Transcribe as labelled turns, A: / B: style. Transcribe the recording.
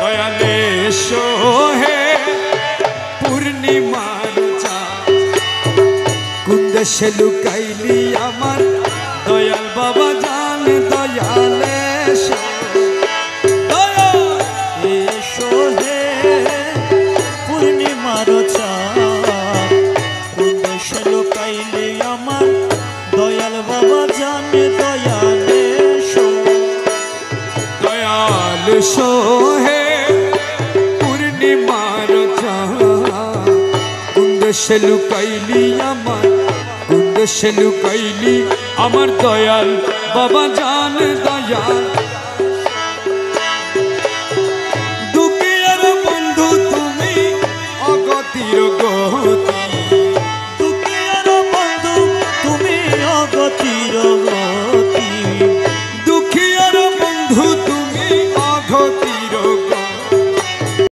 A: দয়ালে সোহে পূর্ণিমার চাঁদ কোন দেশে লুকাইলি আমার দয়াল বাবা জান দয়ালে
B: সোহে পূর্ণিমার চাঁদ কোন দেশে লুকাইলি আমার দয়াল বাবা জান দয়ালে
A: দয়াল সোহে পূর্ণিমার চাঁদ কোন দেশে লুকাইলি আমার কোন দেশে লুকাইলি আমার দয়াল বাবা জান দয়াল